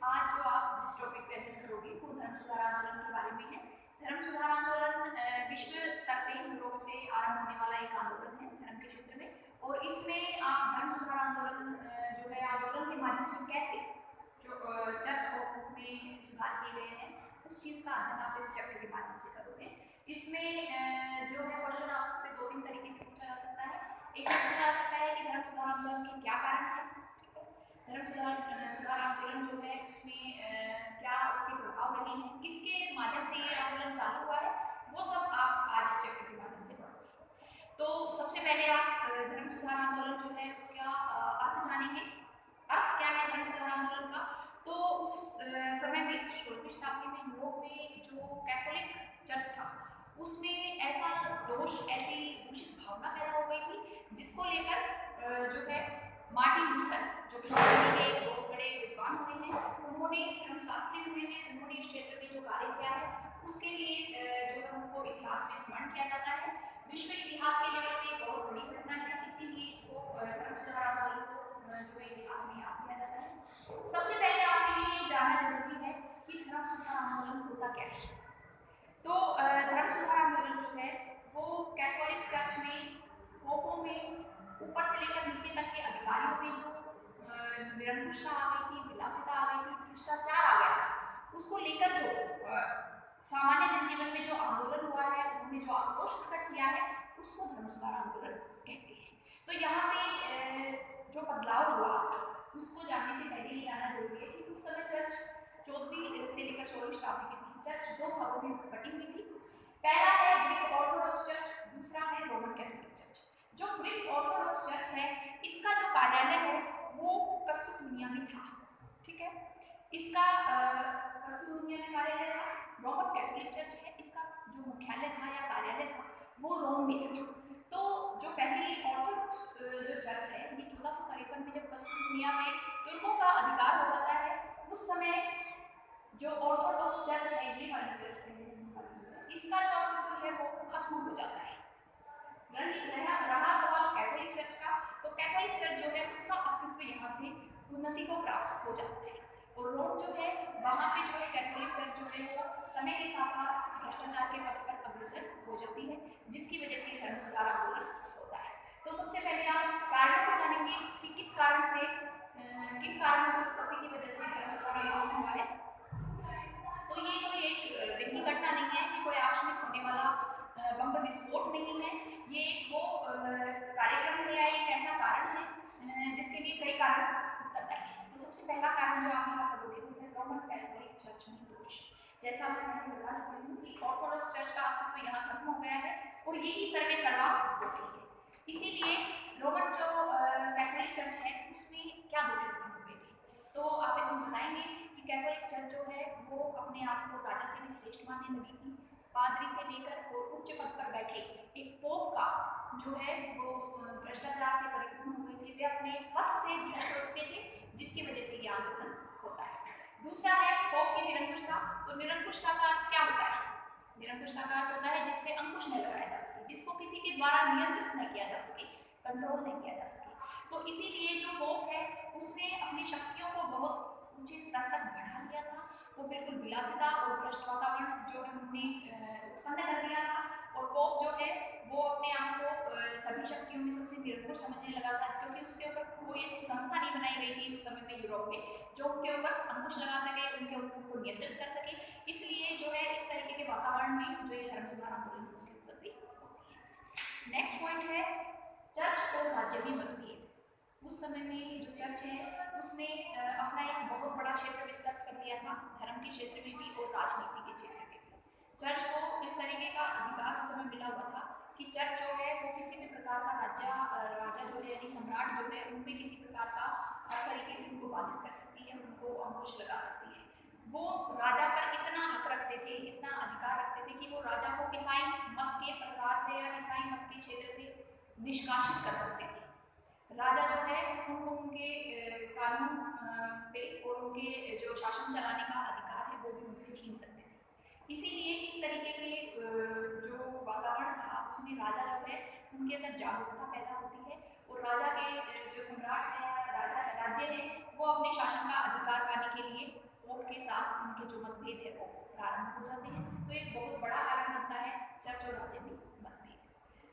आज जो आप जिस टॉपिक पे अध्ययन करोगे वो धर्म सुधार आंदोलन के बारे में है। धर्म सुधार आंदोलन विश्व स्तर पे यूरोप से आरंभ होने वाला एक आंदोलन है धर्म के क्षेत्र में, और इसमें आप धर्म सुधार आंदोलन जो है आंदोलन के माध्यम से कैसे जो चर्च में सुधार किए गए हैं उस चीज का अध्ययन आप इस चैप्टर के माध्यम से करोगे। इसमें जो है क्वेश्चन आपसे दो तीन तरीके से पूछा जा सकता है। एक पूछा जा सकता है कि धर्म सुधार आंदोलन के क्या कारण है, धर्म सुधार आंदोलन जो है उसमें क्या उसके प्रभाव रहे हैं, किसके माध्यम से ये आंदोलन चालू हुआ है, वो सब आप आज इस चैप्टर के माध्यम से पढ़ोगे। तो सबसे पहले आप धर्म सुधार आंदोलन जो है उसका अर्थ जानेंगे। अर्थ क्या है धर्म सुधार आंदोलन का? तो उस समय में 16वीं शताब्दी में यूरोप में जो कैथोलिक चर्च था उसमें ऐसा दोष, ऐसी दूषित भावना पैदा हो गई थी जिसको लेकर जो है मार्टिन लूथर जो जर्मनी के बहुत बड़े विद्वान हुए हैं, उन्होंने धर्मशास्त्री हुए हैं, उन्होंने इस क्षेत्र में जो कार्य किया है उसके लिए जो है उनको इतिहास में स्मरण किया जाता है। विश्व इतिहास के लेवल पे बहुत बड़ी घटना है, इसीलिए इसको धर्म सुधार आंदोलन को जो है इतिहास में याद किया जाता है। सबसे पहले आपके लिए ये जानना जरूरी है कि धर्म सुधार आंदोलन होता क्या है। तो धर्म सुधार आंदोलन जो है वो कैथोलिक चर्च में, पोपों में, ऊपर से लेकर नीचे तक के अधिकारियों में जो निरंकुशता आ गई थी, विलासिता आ गई थी, भ्रष्टाचार आ गया था, उसको लेकर जो सामान्य जनजीवन में जो आंदोलन हुआ है, उन्होंने जो आक्रोश प्रकट किया है उसको धर्म सुधार आंदोलन कहते हैं। तो यहाँ पे जो बदलाव हुआ उसको जानने से पहले ये जानना जरूरी है कि उस समय चर्च 14वीं से लेकर 16वीं शताब्दी के बीच चर्च दो भागों में बटी हुई थी। पहला है ग्रीक ऑर्थोडॉक्स चर्च, दूसरा है रोमन कैथोलिक चर्च। जो ग्रीक ऑर्थोडॉक्स चर्च है इसका जो कार्यालय है वो कस्तूरिया में था, ठीक है। इसका कस्तूरिया में कार्यालय था। रोमन कैथोलिक चर्च है, इसका जो मुख्यालय था या कार्यालय था वो रोम में था। तो जो पहली ऑर्थोडॉक्स जो चर्च है ये 1453 में जब कस्तूरिया में तुर्कों का अधिकार हो जाता है उस समय जो ऑर्थोडॉक्स चर्च है ये वाली चर्च है इसका जो अस्तित्व है वो खत्म हो जाता है। रहा सवाल कैथोलिक चर्च का, तो कैथोलिक चर्च जो है उसका अस्तित्व यहाँ से उन्नति को प्राप्त हो जाता है, और रोम जो है वहाँ पे जो है कैथोलिक चर्च जो है वो समय के साथ साथ भ्रष्टाचार के पथ पर अग्रसर हो जाती है, जिसकी वजह से धर्म सुधार आंदोलन होता है। तो सबसे पहले आप कारणों को जानेंगे कि किस कारण से, किन कारणों की उत्पत्ति की वजह से धर्म सुधार आंदोलन हुआ है। तो ये कोई एक दिन की घटना नहीं है, ये कोई आकस्मिक होने वाला बम विस्फोट नहीं है, ये एक वो कार्यक्रम है या एक ऐसा कारण है जिसके लिए कई कारण उत्तरदायी हैं। तो सबसे पहला कारण जो आप यहाँ पढ़ोगे वो है रोमन कैथोलिक चर्च में दोष। जैसा मैं बता चुकी हूँ कि ऑर्थोडॉक्स चर्च का अस्तित्व यहाँ खत्म हो गया है और यही सर्वे सर्वा हो गई है, इसीलिए रोमन जो कैथोलिक चर्च है उसमें क्या दोष उत्पन्न हो गए थे। तो आप इसमें बताएंगे कि कैथोलिक चर्च जो है वो अपने आप को राजा से भी श्रेष्ठ मानने लगी थी। पादरी से लेकर और उच्च पद पर बैठे एक पोप का जो है वो भ्रष्टाचार से परिपूर्ण हो गए थे, वे अपने पद से भ्रष्ट हो चुके थे, जिसकी वजह से ये आंदोलन होता है। दूसरा है पोप की निरंकुशता। तो निरंकुशता का अर्थ क्या होता है? निरंकुशता का अर्थ होता है जिसपे अंकुश न लगाया जा सके, जिसको किसी के द्वारा नियंत्रित न किया जा सके, कंट्रोल नहीं किया जा सके। तो इसीलिए जो पोप है उसने अपनी शक्तियों को बहुत ऊंचे स्तर तक बढ़ा लिया था, वो बिल्कुल विलासिता और भ्रष्ट वातावरण जो है उन्हें उत्पन्न कर दिया था, और पोप जो है वो अपने आप को सभी शक्तियों में सबसे निरंकुश समझने लगा था, क्योंकि उसके ऊपर कोई ऐसी संस्था नहीं बनाई गई थी उस समय में यूरोप में जो उनके ऊपर अंकुश लगा सके, उनके ऊपर को नियंत्रित कर सके। इसलिए जो है इस तरीके के वातावरण में जो ये धर्म सुधार आंदोलन उसकी उत्पत्ति होती है। नेक्स्ट पॉइंट है चर्च और राज्य में मतभेद। उस समय में जो चर्च है उसने अपना एक बहुत बड़ा क्षेत्र विस्तृत कर लिया था, धर्म के क्षेत्र में भी और राजनीति के क्षेत्र में भी। चर्च को इस तरीके का अधिकार उस समय मिला हुआ था कि चर्च जो है वो किसी भी प्रकार का राजा जो है यानी सम्राट जो है उन पे किसी प्रकार का हर तरीके से उनको बाधित कर सकती है, उनको अंकुश लगा सकती है। वो राजा पर इतना हक रखते थे, इतना अधिकार रखते थे कि वो राजा को ईसाई मत के प्रसार से या ईसाई मत के क्षेत्र से निष्कासित कर सकते थे। राजा जो है उनको उनके कानून पे और उनके जो शासन चलाने का अधिकार है वो भी उनसे छीन सकते थे। इसीलिए इस तरीके के जो वातावरण था उसमें राजा जो है उनके अंदर जागरूकता पैदा होती है, और राजा के जो सम्राट है या राज्य है वो अपने शासन का अधिकार पाने के लिए साथ उनके जो मतभेद है वो प्रारंभ हो जाते हैं। तो एक बहुत बड़ा कारण बनता है चर्च और राजा में मतभेद।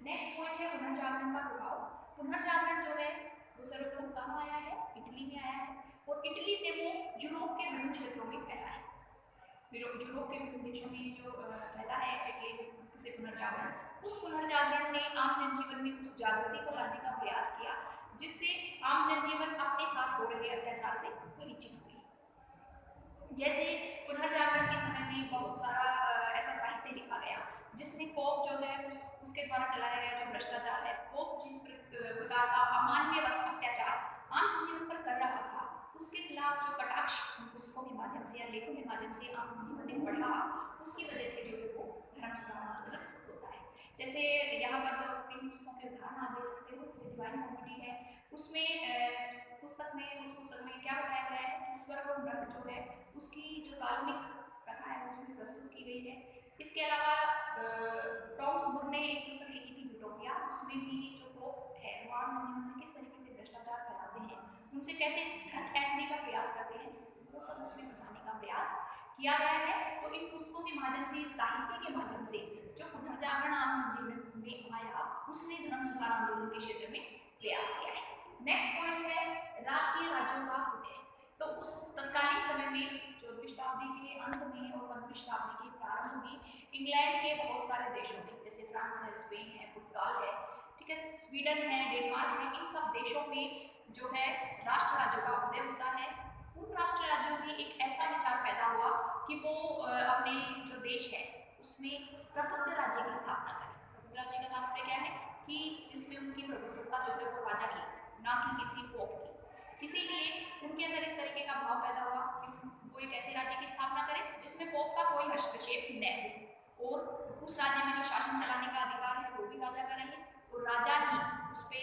नेक्स्ट पॉइंट है पुनर्जागरण का प्रभाव। पुनर्जागरण जो है वो सर्वप्रथम कहाँ आया है? इटली में आया है, और इटली से वो यूरोप के विभिन्न क्षेत्रों में फैला है। यूरोप के विभिन्न देशों में जो फैला है इटली से पुनर्जागरण, उस पुनर्जागरण ने आम जनजीवन में उस जागृति को लाने का प्रयास किया जिससे आम जनजीवन अपने साथ हो रहे अत्याचार से परिचित हुई। जैसे पुनर्जागरण के समय में बहुत सारा ऐसा साहित्य लिखा गया जिसमें पोप जो है उसके द्वारा चलाया गया जो भ्रष्टाचार है, पोप जिस प्रकार का अमानवीय अत्याचार आम जनजीवन पर कर रहा था, उसके खिलाफ जो कटाक्ष पुस्तकों के माध्यम से या लेखों के माध्यम से आम जनजीवन ने पढ़ा, उसकी वजह से जो है वो धर्म सुधार आंदोलन होता है। जैसे यहाँ पर तो 3 पुस्तकों के उदाहरण आप दे सकते हो। जैसे डिवाइन कॉमेडी है, उसमें उस पुस्तक में क्या बताया गया है कि स्वर्ग और नरक जो है उसकी जो काल्पनिक कथा है उसमें प्रस्तुत की गई है। इसके अलावा टॉम्स बुक ने एक पुस्तक लिखी थी यूटोपिया, उसमें भी जो पोप है वो आम जनजीवन से किस तरीके से भ्रष्टाचार फैलाते हैं, उनसे कैसे धन ऐंठने का प्रयास करते हैं, वो सब उसमें बताने का प्रयास किया गया है। तो इन पुस्तकों के माध्यम से, साहित्य के माध्यम से जो पुनर्जागरण आम जनजीवन में आया, उसने धर्म सुधार आंदोलन के क्षेत्र में प्रयास किया है। नेक्स्ट पॉइंट है राष्ट्रीय राज्यों का उदय। तो उस तत्कालीन समय में 14वीं शताब्दी के अंत में और 15वीं शताब्दी के प्रारंभ में इंग्लैंड के बहुत सारे देशों में, जैसे फ्रांस है, स्पेन है, पुर्तगाल है, ठीक है, स्वीडन है, डेनमार्क है, इन सब देशों में जो है राष्ट्र राज्यों का उदय होता है। उन राष्ट्र राज्यों में एक ऐसा विचार पैदा हुआ कि वो अपने जो देश है उसमें प्रबुद्ध राज्य की स्थापना करें। प्रबुद्ध राज्य का तात्पर्य क्या है कि जिसमें उनकी प्रभुसत्ता जो है वो राजा की, ना कि किसी पोप की। इसीलिए उनके अंदर इस तरीके का भाव पैदा हुआ कि वो एक ऐसे राज्य की स्थापना करें जिसमें पोप का कोई हस्तक्षेप न हो, और उस राज्य में जो शासन चलाने का अधिकार है वो भी राजा का रहे, और राजा ही उस पर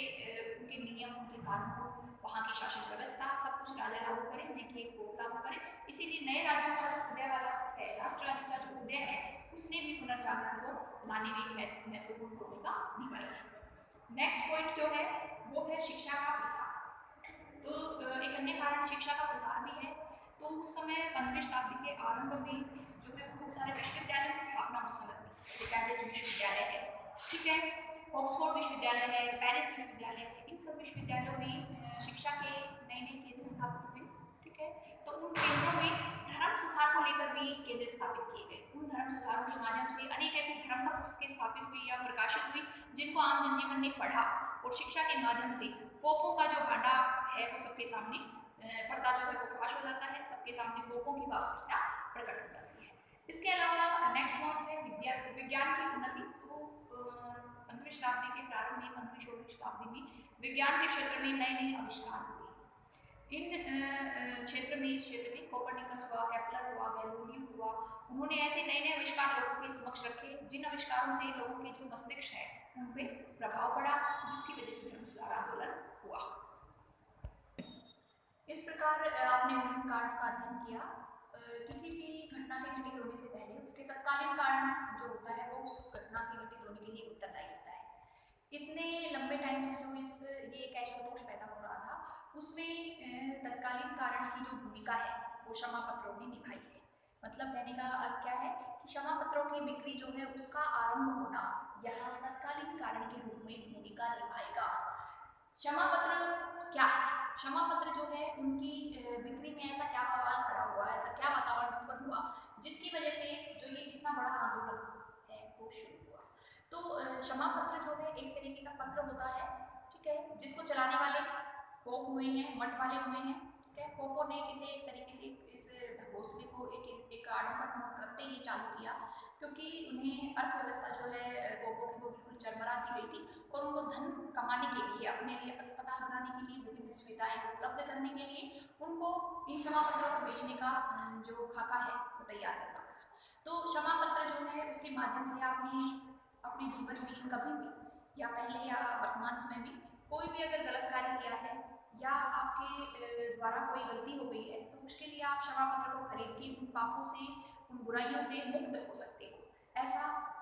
उनके नियम, उनके कानून, वहाँ की शासन व्यवस्था सब कुछ राजा लागू करें, न कि एक पोप लागू करें। इसीलिए नए राज्यों का जो उदय वाला है, राष्ट्र राज्य का जो उदय है, उसने भी पुनर्जागरण को लाने में एक महत्वपूर्ण भूमिका निभाई है। नेक्स्ट पॉइंट जो है वो है शिक्षा का प्रसार। तो एक अन्य कारण शिक्षा का प्रसार भी है। तो उस समय 15वीं शताब्दी के आरंभ में जो है बहुत सारे विश्वविद्यालयों की स्थापना उस समय हुई, जैसे कैम्ब्रिज विश्वविद्यालय है, ठीक है, ऑक्सफोर्ड विश्वविद्यालय है, पेरिस विश्वविद्यालय है। इन सब विश्वविद्यालयों में शिक्षा के नए केंद्र स्थापित हुए, ठीक है। तो उन केंद्रों में धर्म सुधार को लेकर भी केंद्र स्थापित किए गए। उन धर्म सुधारों के माध्यम से अनेक ऐसी धर्म पुस्तकें स्थापित हुई या प्रकाशित हुई जिनको आम जनजीवन ने पढ़ा, और शिक्षा के माध्यम से पोपों का जो भांडा है वो सबके सामने, पर्दा जो है वो फाश हो जाता है, सबके सामने पोपों की वास्तविकता प्रकट हो जाती है। इसके अलावा नेक्स्ट पॉइंट है विज्ञान की उन्नति। तो 15वीं शताब्दी के प्रारंभ में, 15वीं-16वीं शताब्दी में विज्ञान के क्षेत्र में नए नए आविष्कार हुए। इन इस क्षेत्र में कोपरनिकस हुआ, केपलर हुआ, गैलीलियो हुआ, उन्होंने ऐसे नए नए आविष्कार लोगों के समक्ष रखे जिन आविष्कारों से लोगों के जो मस्तिष्क है उन पे प्रभाव पड़ा, जिसकी वजह से धर्म सुधार आंदोलन हुआ। इस प्रकार आपने विभिन्न कारणों का अध्ययन किया। किसी भी घटना के घटित होने से पहले उसके तत्कालीन कारण जो होता है वो उस घटना के घटित होने के लिए उत्तरदायी होता है। इतने लंबे टाइम से जो ये एक ऐशोतोष पैदा हो रहा था, उसमें तत्कालीन कारण की जो भूमिका है वो क्षमा पत्रों ने निभाई है। मतलब कहने का अर्थ क्या है कि क्षमा पत्रों की बिक्री जो है उसका आरंभ होना यहाँ तत्कालीन कारण के रूप में भूमिका निभाएगा। क्षमा पत्र क्या है? क्षमा पत्र जो है उनकी बिक्री में ऐसा क्या सवाल खड़ा हुआ, ऐसा क्या वातावरण उत्पन्न हुआ जिसकी वजह से जो ये इतना बड़ा आंदोलन है वो शुरू हुआ। तो क्षमा पत्र जो है एक तरीके का पत्र होता है, ठीक है, जिसको चलाने वाले पोप हुए हैं, मठ वाले हुए हैं, ठीक है। पोपों ने इसे एक तरीके से इस घोषणे को एक आडंबरपूर्ण कृत्य ये चालू किया, क्योंकि उन्हें अर्थव्यवस्था जो है पोपों की वो बिल्कुल चरमरा सी गई थी, और उनको धन कमाने के लिए, अपने लिए अस्पताल बनाने के लिए, विभिन्न सुविधाएं उपलब्ध करने के लिए उनको इन क्षमा पत्रों को बेचने का जो खाका है वो तैयार करना पड़ा। तो क्षमा पत्र जो है उसके माध्यम से आपने अपने जीवन में कभी भी या पहले या वर्तमान समय में कोई भी अगर गलत कार्य किया है या आपके द्वारा कोई गलती हो गई है तो उसके लिए आप क्षमा पत्र को खरीद के उन पापों से, उन बुराइयों से मुक्त हो सकते हो। ऐसा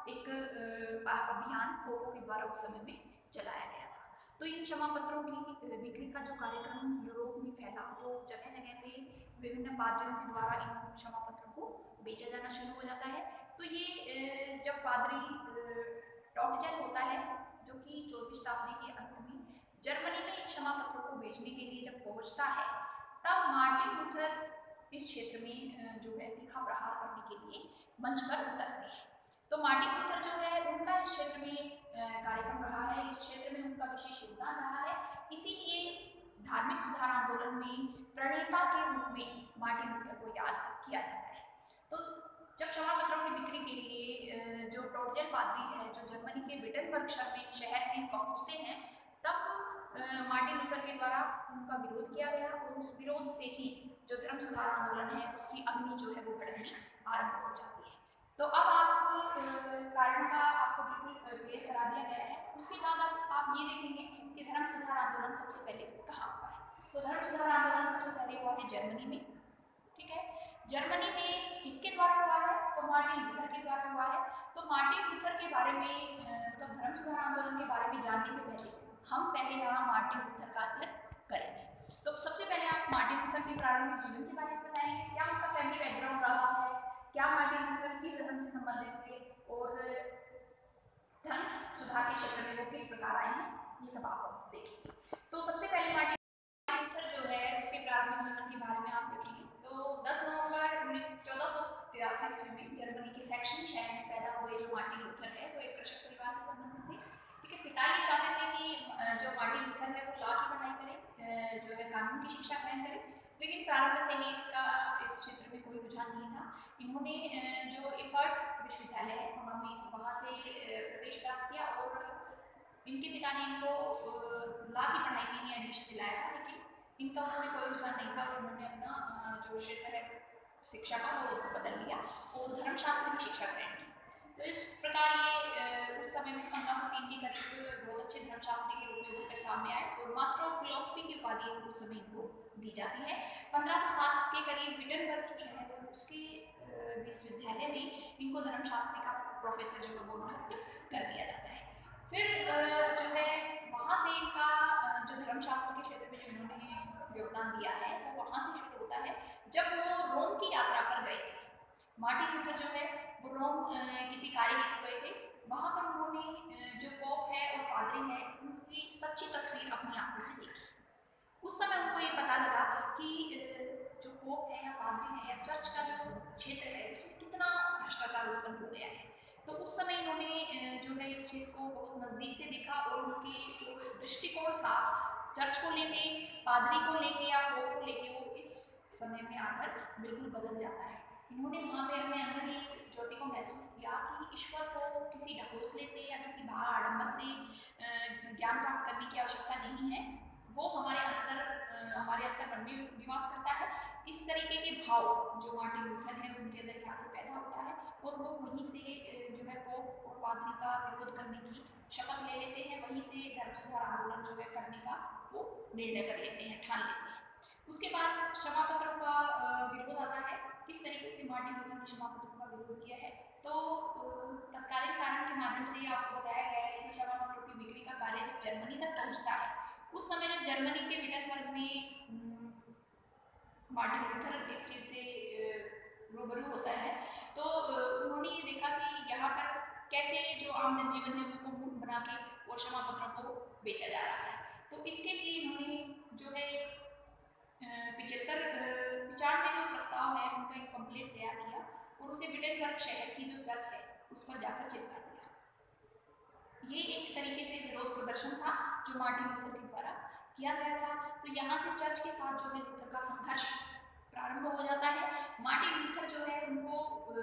एक अभियान पोपों के द्वारा उस समय में चलाया गया था। तो इन क्षमा पत्रों की बिक्री का जो कार्यक्रम यूरोप में फैला वो जगह जगह पे विभिन्न पादरियों के द्वारा इन क्षमा पत्रों को बेचा जाना शुरू हो जाता है। तो ये जब पादरी टॉटजन होता है, जो कि 14वीं शताब्दी के अंत में जर्मनी में क्षमा पत्रों को बेचने के लिए जब पहुंचता है, तब मार्टिन लूथर इस क्षेत्र में जो है तीखा प्रहार करने के लिए मंच पर उतरते हैं। तो मार्टिन लूथर जो है उनका इस क्षेत्र में कार्यक्रम रहा है, इस क्षेत्र में उनका विशेष योगदान रहा है। इसीलिए धार्मिक सुधार आंदोलन में प्रणेता के रूप में मार्टिन लूथर को याद किया जाता है। तो जब क्षमा पत्रों की बिक्री के लिए जो टॉटजन पादरी है, जो जर्मनी के विटेनबर्ग शहर में पहुंचते हैं, तब मार्टिन लूथर के द्वारा उनका विरोध किया गया और उस विरोध से ही जो धर्म सुधार आंदोलन है उसकी अग्नि जो है वो बढ़नी आरंभ हो जाती है। तो अब कारण का आपको बिल्कुल क्लियर करा दिया गया है। उसके बाद अब आप ये देखेंगे कि धर्म सुधार आंदोलन सबसे पहले कहाँ हुआ है। तो धर्म सुधार आंदोलन सबसे पहले हुआ है जर्मनी में। ठीक है, जर्मनी में किसके द्वारा हुआ है? तो मार्टिन लूथर के द्वारा हुआ है। तो मार्टिन लूथर के बारे में मतलब धर्म सुधार आंदोलन के बारे में जानने से पहले हम पहले यहाँ मार्टिन लूथर का अध्ययन करेंगे। तो सबसे पहले आप मार्टिन लूथर के प्रारंभिक जीवन के बारे में बताएंगे, क्या उनका फैमिली बैकग्राउंड रहा है, क्या मार्टिन लूथर किस धर्म से संबंधित थे और धर्म सुधार के क्षेत्र में वो किस प्रकार आए हैं, ये सब आप देखेंगे। तो सबसे पहले मार्टिन लूथर जो है उसके प्रारंभिक जीवन के बारे में आप देखेंगे। तो 10 नवंबर 1483 ईस्वी में जर्मनी के सैक्सन शहर में पैदा हुए जो मार्टिन लूथर है वो एक कृषक परिवार से संबंधित थे। ठीक है, पिता ये चाहते थे कि जो मार्टिन लूथर है वो लॉ की पढ़ाई करे, जो है कानून की शिक्षा ग्रहण करे, लेकिन प्रारंभ से ही इसका इस क्षेत्र में कोई रुझान नहीं था। इन्होंने जो एफर्ट विश्वविद्यालय है वहाँ से प्रवेश प्राप्त किया और इनके पिता ने इनको लॉ की पढ़ाई के लिए एडमिशन दिलाया था, लेकिन इनका उसमें कोई रुझान नहीं था और उन्होंने अपना जो क्षेत्र है शिक्षा का वो बदल लिया और धर्मशास्त्र की शिक्षा ग्रहण की। तो इस प्रकार ये उस समय में 1503 के करीब बहुत अच्छे धर्मशास्त्री के रूप में उभर कर सामने आए और मास्टर ऑफ फिलोसफी की उपाधि उस समय इनको दी जाती है। 1507 के करीब विटेनबर्ग जो शहर है उसके विश्वविद्यालय में इनको धर्मशास्त्री का प्रोफेसर जो है वो नियुक्त कर दिया जाता है। फिर जो है वहाँ से इनका जो धर्मशास्त्र के क्षेत्र में जो इन्होंने योगदान दिया है वो वहाँ से शुरू होता है जब वो रोम की यात्रा पर गए थे। मार्टिन लूथर जो है वो रोम किसी कार्य हेतु गए थे। वहाँ पर उन्होंने जो पोप है और पादरी है उनकी सच्ची तस्वीर अपनी आंखों से देखी। उस समय उनको ये पता लगा कि जो पोप है या पादरी है या चर्च का जो क्षेत्र है उसमें कितना भ्रष्टाचार उत्पन्न हो गया है। तो उस समय इन्होंने जो है इस चीज़ को बहुत नज़दीक से देखा और उनकी जो दृष्टिकोण था चर्च को लेके, पादरी को लेके या पोप को लेके, वो इस समय में आकर बिल्कुल बदल जाता है। इन्होंने वहाँ पे अपने अंदर ही इस ज्योति को महसूस किया कि ईश्वर को किसी ढकोसले से या किसी बाहर आडंबर से ज्ञान प्राप्त करने की आवश्यकता नहीं है, वो हमारे अंतर मन में निवास करता है। इस तरीके के भाव जो मार्टिन लूथर है उनके अंदर यहाँ से पैदा होता है और वो वहीं से जो है पोप और पादरी का विरोध करने की शपथ ले लेते हैं, वहीं से धर्म सुधार आंदोलन जो है करने का वो निर्णय कर लेते हैं, ठान लेते हैं। उसके बाद क्षमा पत्रों का विरोध आता है। किस तरीके से मार्टिन लूथर ने क्षमा पत्रों का विरोध किया है? तो तत्कालीन कानून के माध्यम से ही आपको बताया गया है कि क्षमा पत्रों की बिक्री का कार्य जब जर्मनी तक पहुँचता है, उस समय जब जर्मनी के विटेनबर्ग में मार्टिन लूथर इस चीज़ से रूबरू होता है, तो उन्होंने ये देखा कि यहाँ पर कैसे जो आम जनजीवन है उसको मूर्ख बना के और क्षमा पत्रों को बेचा जा रहा है। तो इसके लिए इन्होंने जो है 95 जो प्रस्ताव है उनका एक पम्पलेट तैयार किया और उसे विटेनबर्ग शहर की जो चर्च है उस पर जाकर चिपका दिया। ये एक तरीके से विरोध प्रदर्शन था जो मार्टिन लूथर के द्वारा किया गया था। तो यहाँ से चर्च के साथ जो है लूथर का संघर्ष प्रारंभ हो जाता है। मार्टिन लूथर जो है उनको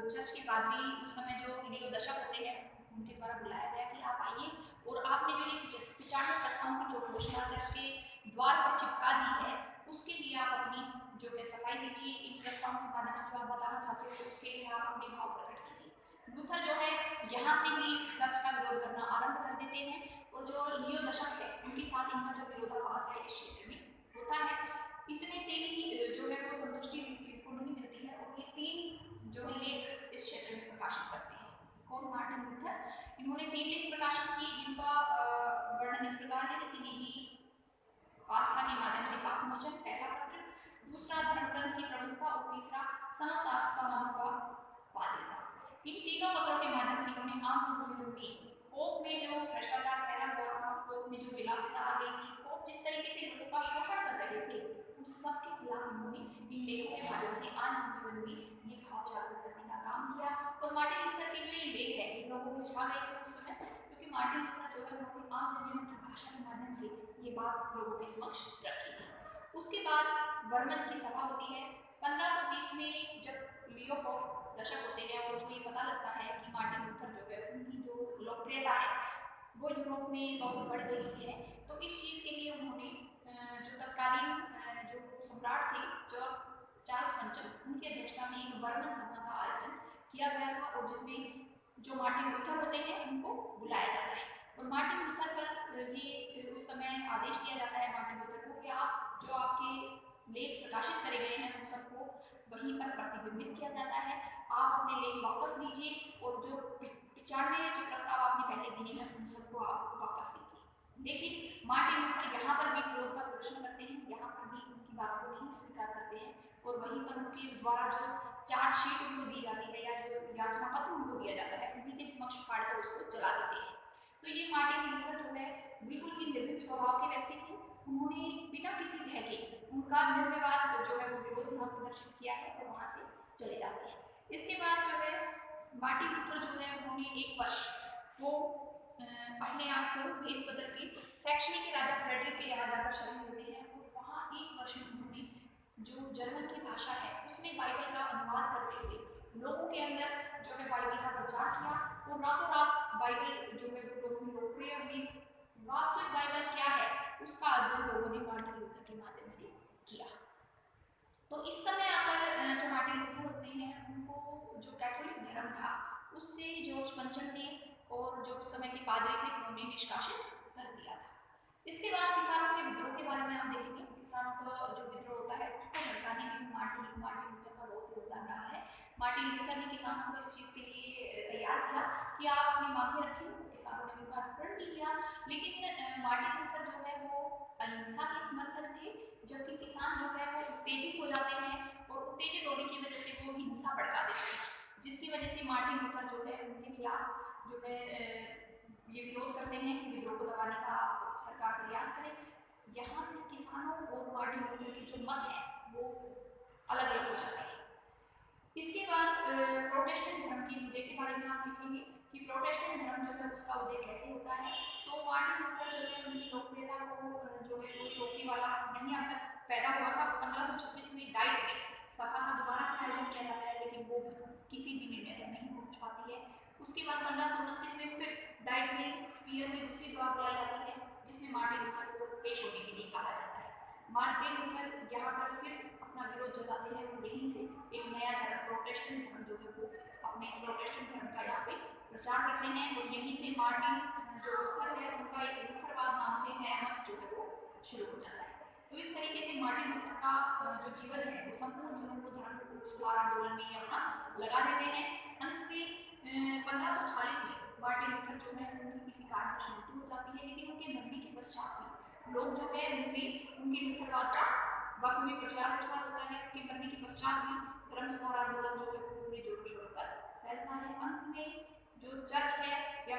चर्च के पादरी उस समय जो लियो दशक होते हैं उनके द्वारा बुलाया गया कि आप आइए और आपने जो ये 95 प्रस्तावों की जो घोषणा चर्च के द्वार पर चिपका दी है उसके लिए आप अपनी जो है सफाई दीजिए। इन प्रस्तावों के माध्यम से जो आप बताना चाहते हो उसके लिए आप अपने भाव प्रकट कीजिए। लूथर जो है यहाँ से ही चर्च का विरोध करना आरंभ कर देते हैं और जो लियो दशक है उनके साथ इनका जो विरोधाभास है इस क्षेत्र में होता है। इतने से ही जो है वो संतुष्टि को नहीं मिलती है और ये 3 जो है लेख इस क्षेत्र में प्रकाशित करते हैं। कौन? Martin Luther. इन्होंने 3 लेख प्रकाशित किए जिनका वर्णन इस प्रकार है जैसे निजी आस्था के माध्यम से पाप मोचन पहला पत्र, दूसरा धर्म ग्रंथ की प्रमुख समस्त आस्थानों का पालन था। इन तीनों पत्रों के माध्यम से उन्होंने आम जनजीवन में पोप में जो भ्रष्टाचार फैला हुआ था, पोप में जो विलासिता आ गई थी, पोप जिस तरीके से लोगों का शोषण कर रहे थे, उन सब के खिलाफ उन्होंने इन लेखों के माध्यम से आम जनजीवन में ये भाव जागरूक करने का काम किया। और मार्टिन लूथर के जो ये लेख है इन लोगों में छा गए थे उस समय, क्योंकि मार्टिन लूथर जो है उन्होंने आम जनजीवन की भाषा के माध्यम से ये बात लोगों के समक्ष रखी थी। उसके बाद वर्मज की सभा होती है 1520 में, जब लियो पोप दशक होते हैं और उनको ये पता लगता है कि मार्टिन लूथर जो है उनकी जो लोकप्रियता है वो यूरोप में बहुत बढ़ गई है, तो इस चीज़ के लिए उन्होंने जो तत्कालीन जो सम्राट थे जो चार्ल्स पंचम, उनकी अध्यक्षता में एक वर्मन सभा का आयोजन किया गया था, और जिसमें जो मार्टिन लूथर होते हैं उनको बुलाया जाता है। और मार्टिन लूथर पर ये उस समय आदेश दिया जाता है मार्टिन लूथर को कि आप जो आपके लेख प्रकाशित करे गए हैं उन सबको वहीं पर प्रतिबिंबित किया जाता है, आप अपने लेख वापस लीजिए और जो 95 जो प्रस्ताव आपने पहले दिए हैं उन सबको आप वापस लीजिए। लेकिन मार्टिन लूथर यहाँ पर भी विरोध का प्रदर्शन करते हैं, यहाँ पर भी उनकी बात को नहीं स्वीकार करते हैं, और वहीं पर उनके द्वारा जो चार्जशीट उनको दी जाती है या जो याचना पत्र उनको दिया जाता है उन्हीं के समक्ष फाड़कर उसको जला देते हैं। तो ये मार्टिन लूथर जो है बिल्कुल ही निर्भीक स्वभाव के व्यक्ति थे, उन्होंने बिना किसी भय के उनका निर्विवाद जो है वो विरोध वहाँ प्रदर्शित किया है और वहाँ से चले जाते हैं। इसके बाद जो है मार्टिन लूथर जो है उन्होंने एक वर्ष वो अपने आप को भेष बदल के सैक्सनी के राजा फ्रेडरिक के यहाँ जाकर शरण लेते हैं, और वहाँ एक वर्ष में उन्होंने जो जर्मन की भाषा है उसमें बाइबल का अनुवाद करते हुए लोगों के अंदर जो है बाइबल का प्रचार किया, और रातों रात बाइबल जो है लोगों में लोकप्रिय हुई। वास्तविक बाइबल क्या है उसका अध्ययन लोगों ने मार्टिन लूथर के माध्यम से किया। तो इस समय आकर जो मार्टिन लूथर होते हैं उनको जो कैथोलिक धर्म था उससे जॉर्ज पंचम ने और जो उस समय के पादरी थे उन्होंने निष्कासित कर दिया था। इसके बाद किसानों के विद्रोह के बारे में हम देखेंगे। किसानों का जो विद्रोह होता है उसको भड़काने में भी मार्टिन लूथर का बहुत योगदान रहा है। मार्टिन लूथर ने किसानों को इस चीज़ के लिए तैयार किया कि आप अपनी मांगे रखें, किसानों ने उनका पूर्ण भी किया, लेकिन मार्टिन लूथर जो है वो अहिंसा के समर्थक थे, जबकि किसान जो है वो उत्तेजित हो जाते हैं और उत्तेजित होने की वजह से वो हिंसा भड़का देते हैं, जिसकी वजह से मार्टिन लूथर जो है उनके खिलाफ जो है ये विरोध करते हैं कि विद्रोह को दबाने का सरकार प्रयास करे। यहाँ से किसानों और मार्टिन लूथर के जो मत है वो अलग अलग हो जाते हैं। इसके बाद प्रोटेस्टेंट धर्म के उदय के बारे में आप लिखेंगे कि प्रोटेस्टेंट धर्म जो है उसका उदय कैसे होता है। तो मार्टिन लूथर जो है उनकी लोकप्रियता को जो है कोई रोकने वाला नहीं अब तक पैदा हुआ था। 1526 में डाइट में सभा का दोबारा से आयोजन किया जाता है, लेकिन वो किसी भी निर्णय पर नहीं पहुंच पाती है। उसके बाद 1529 में फिर डाइट में स्पीयर में दूसरी सभा बुलाई जाती है, जिसमें मार्टिन लूथर को पेश होने के लिए कहा जाता है। मार्टिन लूथर यहाँ पर फिर अपना विरोध जताते हैं और यहीं से एक नया धर्म प्रोटेस्टेंट धर्म जो है वो अपने प्रोटेस्टेंट धर्म का यहाँ पे प्रचार करते हैं, और यहीं से मार्टिन जो लूथर है उनका एक लूथरवाद नाम से नया मत जो है वो शुरू हो जाता है। तो इस तरीके से मार्टिन लूथर का जो जीवन है वो संपूर्ण जो है वो धर्म सुधार आंदोलन में अपना लगा देते हैं। अंत में 1540 में मार्टिन लूथर जो है उनकी किसी कारणवश मृत्यु हो जाती है, लेकिन उनके मरने के पश्चात भी लोग जो है उनके लूथरवाद का बखूबी प्रचार प्रसार होता है। उनके मरने के पश्चात भी धर्म सुधार आंदोलन जो है पूरे जोरों शोरों पर फैलता है। अंत में जो चर्च है या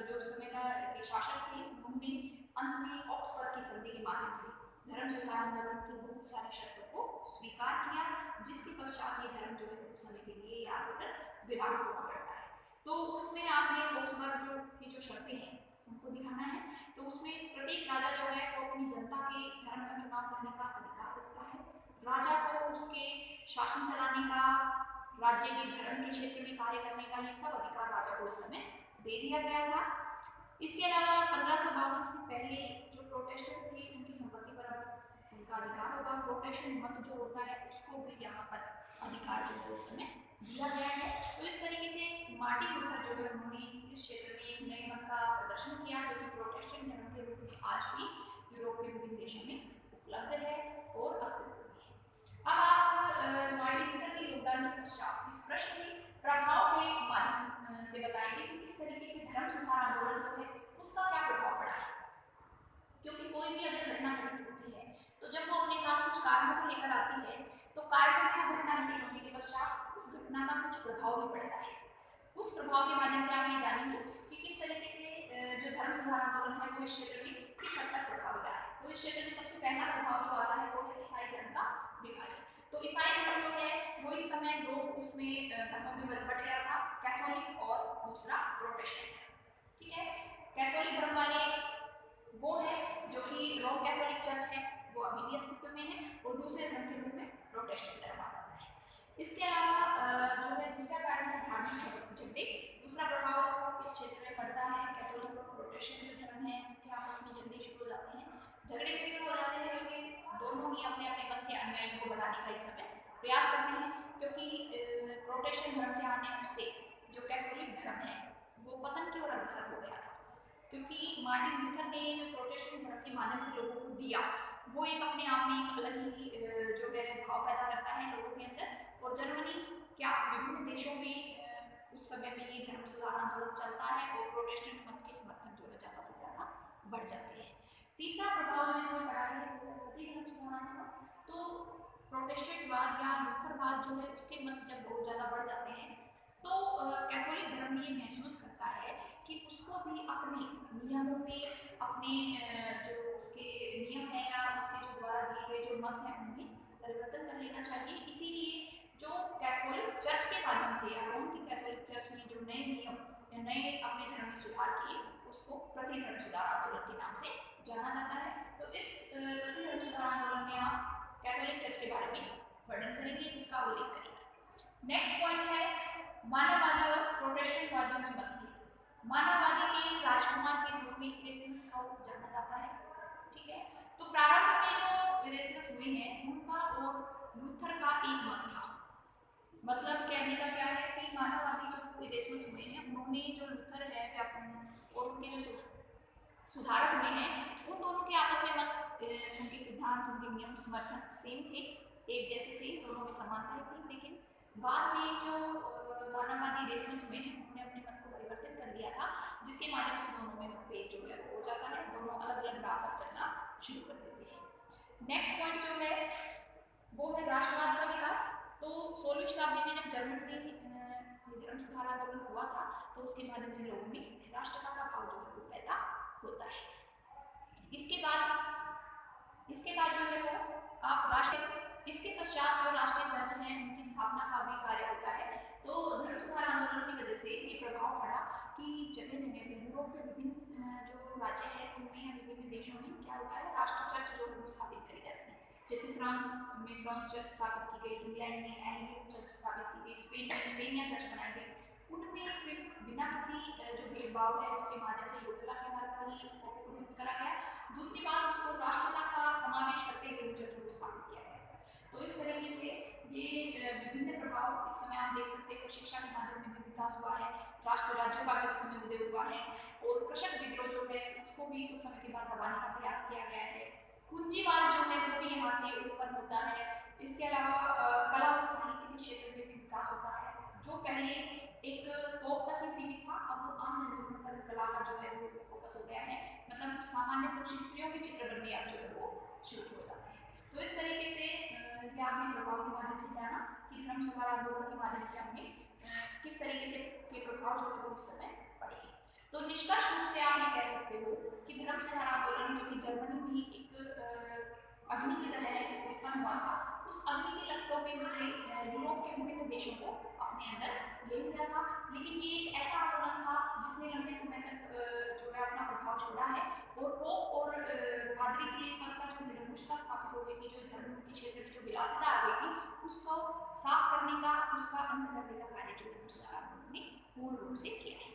जो समय का शासक थे उन्होंने अंत में ऑक्सफोर्ड की संधि के माध्यम से धर्म सुधार आंदोलन की बहुत सारी शर्तों को स्वीकार किया, जिसके पश्चात ये धर्म जो है कुछ समय के लिए ये आंदोलन विराम को पकड़ता है। तो उसमें आपने ऑक्सफोर्ड की जो शर्तें हैं उनको दिखाना है। तो उसमें प्रत्येक राजा जो है वो अपनी जनता के धर्म का चुनाव करने का अधिकार रखता है। राजा को उसके शासन चलाने का, राज्य के धर्म के क्षेत्र में कार्य करने का, ये सब अधिकार राजा को उस समय दे दिया गया था। इसके अलावा 1552 से पहले जो प्रोटेस्टेंट थे उनकी संपत्ति पर उनका अधिकार होगा। प्रोटेस्टेंट मत जो होता है उसको भी यहाँ पर अधिकार जो है उस समय दिया गया है। तो इस तरीके से मार्टिन लूथर जो है उन्होंने इस क्षेत्र में एक नए मत का प्रदर्शन किया, जो कि प्रोटेस्टेंट धर्म के रूप में आज भी यूरोप के विभिन्न देशों में उपलब्ध है और अस्तित्व में है। अब आप मार्टिन लूथर के योगदान के पश्चात इस प्रश्न में प्रभाव के माध्यम से बताएंगे कि किस तरीके से धर्म सुधार आंदोलन जो है उसका क्या प्रभाव पड़ा है। क्योंकि कोई भी अगर घटना घटित होती है तो जब वो अपने साथ कुछ कारणों को लेकर आती है, तो कारण से वो घटना घटित होने के पश्चात आंदोलन का कुछ प्रभाव भी पड़ता है। उस प्रभाव के माध्यम से आप ये जानेंगे कि किस तरीके से जो धर्म सुधार आंदोलन है वो इस क्षेत्र में किस हद तक प्रभावी रहा है। तो इस क्षेत्र में सबसे पहला प्रभाव जो आता है वो है ईसाई धर्म का विभाजन। तो ईसाई धर्म जो है वो इस समय दो उसमें धर्मों में बट गया था, कैथोलिक और दूसरा प्रोटेस्टेंट धर्म। ठीक है, कैथोलिक धर्म वाले वो है जो कि रोम कैथोलिक चर्च है, वो अभी भी अस्तित्व में है, और दूसरे धर्म के रूप में प्रोटेस्टेंट धर्म आता है। इसके अलावा जो है दूसरा कारण है धार्मिक झगड़े। दूसरा प्रभाव जो इस क्षेत्र में पड़ता है, कैथोलिक और प्रोटेस्टेंट जो धर्म है उनके आपस में झगड़े शुरू हो जाते हैं। झगड़े क्यों शुरू हो जाते हैं? क्योंकि दोनों ही अपने अपने मत के अनुयायियों को बढ़ाने का इस समय प्रयास करते हैं। क्योंकि प्रोटेस्टेंट धर्म के आने से जो कैथोलिक धर्म है वो पतन की ओर अग्रसर हो गया था। क्योंकि मार्टिन लूथर ने जो प्रोटेस्टेंट धर्म के माध्यम से लोगों को दिया वो एक अपने आप में एक अलग ही जो है भाव पैदा करता है लोगों के अंदर। और जर्मनी क्या विभिन्न देशों में उस समय में ये धर्म सुधार आंदोलन चलता है और प्रोटेस्टेंट मत के समर्थक जो है ज़्यादा से ज़्यादा बढ़ जाते हैं। तीसरा प्रभाव जो इसमें पड़ा है वो है प्रति धर्म सुधार आंदोलन। तो प्रोटेस्टेंटवाद या लूथरवाद जो है उसके मत जब बहुत ज़्यादा बढ़ जाते हैं तो कैथोलिक धर्म ये महसूस करता है कि उसको भी अपने नियमों में, अपने जो उसके नियम है या उसके जो द्वारा दिए गए जो मत है उनमें परिवर्तन कर लेना चाहिए। इसीलिए जो कैथोलिक चर्च के माध्यम से या रोम की कैथोलिक चर्च ने जो नए नियम या नए अपने धर्म में सुधार किए उसको प्रति धर्म सुधार आंदोलन के नाम से जाना जाता है। तो इस प्रति धर्म सुधार आंदोलन में आप कैथोलिक चर्च के बारे में वर्णन करेंगे, उसका उल्लेख करेंगे। नेक्स्ट पॉइंट है मानववादी और प्रोटेस्टेंटवादियों में मतभेद। मानववादी के राजकुमार के रूप में इरेस्मस को जाना जाता है। ठीक है, तो प्रारंभ में जो इरेस्मस हुए हैं उनका और लूथर का एक मत था। मतलब कहने का क्या है कि मानववादी जो इरेस्मस हुए हैं उन्होंने जो लूथर है और उनके जो सुधारक हुए हैं उन दोनों के आपस में मत, उनके सिद्धांत, उनके नियम समर्थन सेम थे, एक जैसे थे, दोनों में समानताएं थी। लेकिन बाद में जो मानववादी इरेस्मस हुए हैं उन्होंने अपने मत को परिवर्तित कर दिया था, जिसके माध्यम से दोनों में मतभेद जो है वो हो जाता है, दोनों अलग अलग राह पर चलना शुरू कर देते हैं। नेक्स्ट पॉइंट जो है वो है राष्ट्रवाद का विकास। तो 16वीं शताब्दी में जब जर्मनी में धर्म सुधार आंदोलन हुआ था तो उसके माध्यम से लोगों में राष्ट्रता का भाव जो है वो पैदा होता है। इसके बाद जो है वो आप इसके पश्चात जो राष्ट्रीय चर्च है उनकी स्थापना का भी कार्य होता है। तो धर्म सुधार आंदोलन की वजह से ये प्रभाव पड़ा कि जगह जगह पे यूरोप के विभिन्न जो राज्य है उनमें या विभिन्न देशों में क्या होता है, राष्ट्रीय चर्च जो है वो स्थापित करी जाती है। जैसे फ्रांस में फ्रांस चर्च स्थापित की गई, इंग्लैंड में एंग्लिकन चर्च स्थापित की गई, स्पेन में स्पेनिया चर्च बनाई गई। उनमें बिना किसी जो भेदभाव है उसके माध्यम से योग्यता के आधार पर ही उन्नत करा गया। दूसरी बात, उसको राष्ट्रता का समावेश करते हुए चर्च को स्थापित किया गया। तो इस तरीके से ये विभिन्न प्रभाव इस समय आप देख सकते हो। शिक्षा के माध्यम में भी विकास हुआ है, राष्ट्र राज्यों का भी उस समय उदय हुआ है, और कृषक विद्रोह जो है उसको भी कुछ समय के बाद दबाने का प्रयास किया गया है। पूंजीवाद जो है वो भी यहाँ से उत्पन्न होता है। इसके अलावा कला और साहित्य के क्षेत्र में भी विकास होता है। जो पहले एक तोप तक ही सीमित था अब वो आम जनजीवन पर कला का जो है वो फोकस हो गया है। मतलब सामान्य पुरुष स्त्रियों के चित्र बनने अब जो है वो शुरू हो जाते हैं। तो इस तरीके से ये आपने प्रभाव के माध्यम से जाना कि धर्म सुधार आंदोलन के माध्यम से हमने किस तरीके से के प्रभाव जो है वो उस समय पड़े। तो निष्कर्ष रूप से आप ये कह सकते हो कि धर्म सुधार आंदोलन जो कि जर्मनी में एक अग्नि की तरह उत्पन्न हुआ था, उस अग्नि की लपटों में उसने यूरोप के विभिन्न देशों को अपने अंदर ले लिया था। लेकिन ये एक ऐसा आंदोलन था जिसने लंबे समय तक जो है अपना प्रभाव छोड़ा है, और पोप और पादरी के पद का जो निरंकुशता स्थापित हो गई थी, जो धर्म के क्षेत्र में जो विलासिता आ गई थी, उसको साफ करने का, उसका अंत करने का कार्य जो धर्म सुधार आंदोलन ने पूर्ण रूप से किया है।